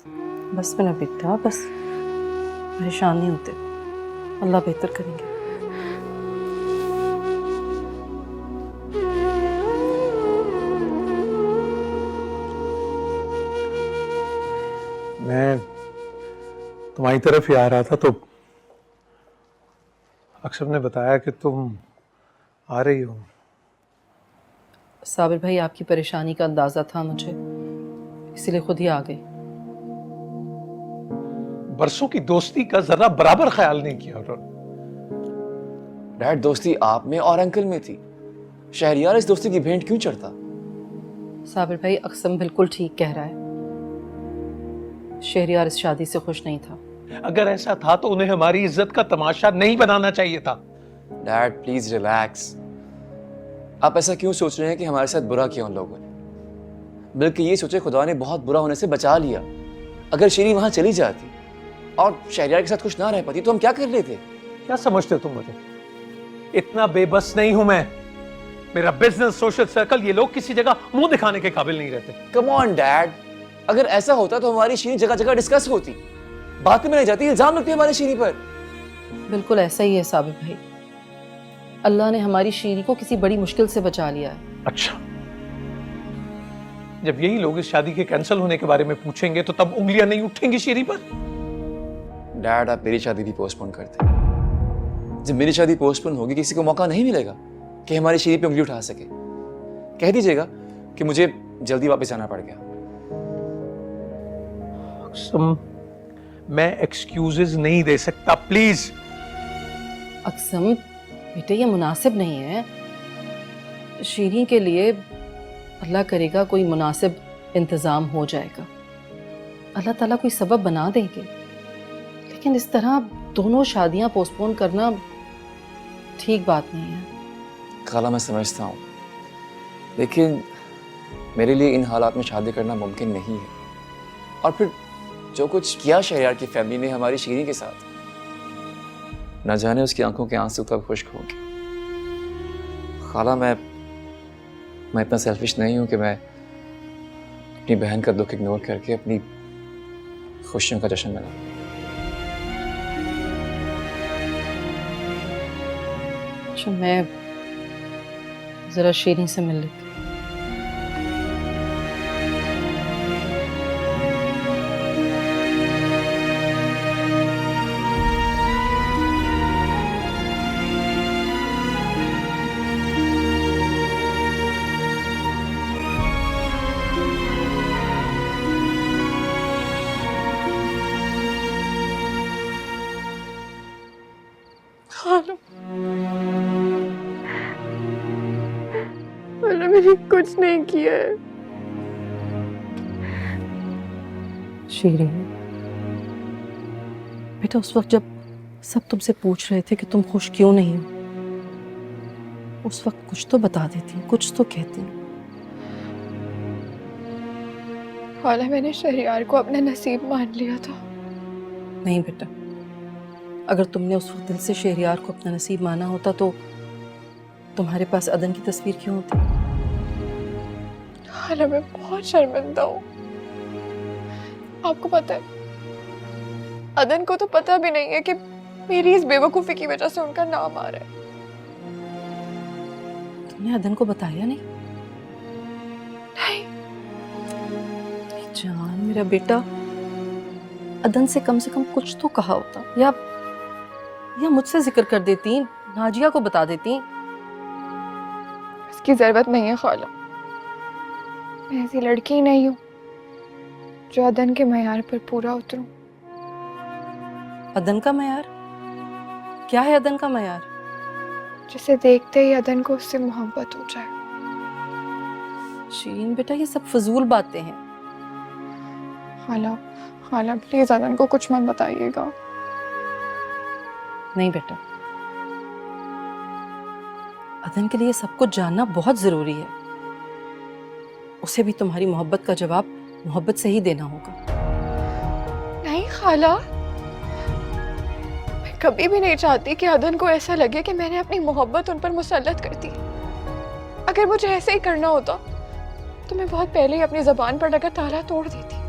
बस मेरा बेटा, बस परेशान नहीं होते, अल्लाह बेहतर करेंगे। मैं तुम्हारी तरफ ही आ रहा था तो अक्षर ने बताया कि तुम आ रही हो। साबिर भाई, आपकी परेशानी का अंदाजा था मुझे, इसलिए खुद ही आ गई। बरसों की दोस्ती का जरा बराबर ख्याल नहीं किया उन्होंने। डैड, दोस्ती आप में और अंकल में थी। शहरियार इस दोस्ती की भेंट क्यों चढ़ता? साबिर भाई, अक्सम बिल्कुल ठीक कह रहा है। शहरियार इस शादी से खुश नहीं था। अगर ऐसा था तो उन्हें हमारी इज्जत का तमाशा नहीं बनाना चाहिए था। Dad please relax. आप ऐसा क्यों सोच रहे हैं कि हमारे साथ बुरा किया उन लोगों ने? बल्कि ये सोचे खुदा ने बहुत बुरा होने से बचा लिया। अगर शेरी वहां चली जाती और शहरियार के साथ खुश ना रह पाती तो हम क्या कर लेते? क्या समझते हो तुम मुझे? इतना बेबस नहीं हूं मैं। मेरा बिजनेस, सोशल सर्कल, ये लोग किसी जगह मुंह दिखाने के काबिल नहीं रहते। कम ऑन डैड, अगर ऐसा होता तो हमारी शेरी जगह जगह डिस्कस होती, बातें में रह जाती, इल्जाम लगते हमारी शेरी पर। बिल्कुल ऐसा ही है साबिर भाई। अल्लाह ने हमारी शीरी को किसी बड़ी मुश्किल से बचा लिया है। अच्छा, जब यही लोग इस शादी के कैंसिल होने के बारे में पूछेंगे तो तब उंगलियां नहीं उठेंगी शेरी पर? डैड, आप मेरी शादी भी पोस्टपोन करते। जब मेरी शादी पोस्टपोन होगी, किसी को मौका नहीं मिलेगा कि हमारी शेरी पे उंगली उठा सके। कह दीजिएगा कि मुझे जल्दी वापस आना पड़ गया। मैं एक्सक्यूजेस नहीं दे सकता, प्लीज। अक्सम बेटे, ये मुनासिब नहीं है। शीरी के लिए अल्लाह करेगा कोई मुनासिब इंतज़ाम हो जाएगा, अल्लाह ताला कोई सबब बना देंगे। लेकिन इस तरह दोनों शादियां पोस्टपोन करना ठीक बात नहीं है। खाला, मैं समझता हूँ, लेकिन मेरे लिए इन हालात में शादी करना मुमकिन नहीं है। और फिर जो कुछ किया शहरियार की फैमिली ने हमारी शीरी के साथ, न जाने उसकी आंखों के आंसू कब खुश्क होंगे। खाला, मैं इतना सेल्फिश नहीं हूं कि मैं अपनी बहन का दुख इग्नोर करके अपनी खुशियों का जश्न मनाऊं। अच्छा, मैं जरा शीरी से मिल लेती। मैंने मेरी कुछ नहीं किया है। शीरी बेटा, उस वक्त जब सब तुमसे पूछ रहे थे कि तुम खुश क्यों नहीं हो, उस वक्त कुछ तो बता देती, कुछ तो कहती। खाला, मैंने शहरियार को अपना नसीब मान लिया था। नहीं बेटा, अगर तुमने उस वक्त दिल से शहरियार को अपना नसीब माना होता तो तुम्हारे पास अदन की तस्वीर क्यों होती? खाला, मैं बहुत शर्मिंदा हूँ। आपको पता है, अदन को तो पता भी नहीं है कि मेरी इस बेवकूफी की वजह से उनका नाम आ रहा है। तुमने अदन को बताया नहीं? नहीं। जान मेरा बेटा, अदन से कम कुछ तो कहा होता, या मुझसे जिक्र कर देती, नाजिया को बता देती। इसकी जरूरत नहीं है खाला। मैं ऐसी लड़की ही नहीं हूँ जो अदन के मयार पर पूरा उतरूं। अदन का मयार? क्या है अदन का मयार? जिसे देखते ही अदन को उससे मोहब्बत हो जाए। शीरीन बेटा, ये सब फजूल बातें हैं। खाला, खाला प्लीज अदन को कुछ मत बताइएगा। नहीं बेटा, अदन के लिए सब कुछ जानना बहुत जरूरी है। उसे भी तुम्हारी मोहब्बत का जवाब मोहब्बत से ही देना होगा। नहीं खाला, मैं कभी भी नहीं चाहती कि अदन को ऐसा लगे कि मैंने अपनी मोहब्बत उन पर मुसल्लत कर दी। अगर मुझे ऐसे ही करना होता तो मैं बहुत पहले ही अपनी ज़बान पर लगा ताला तोड़ देती।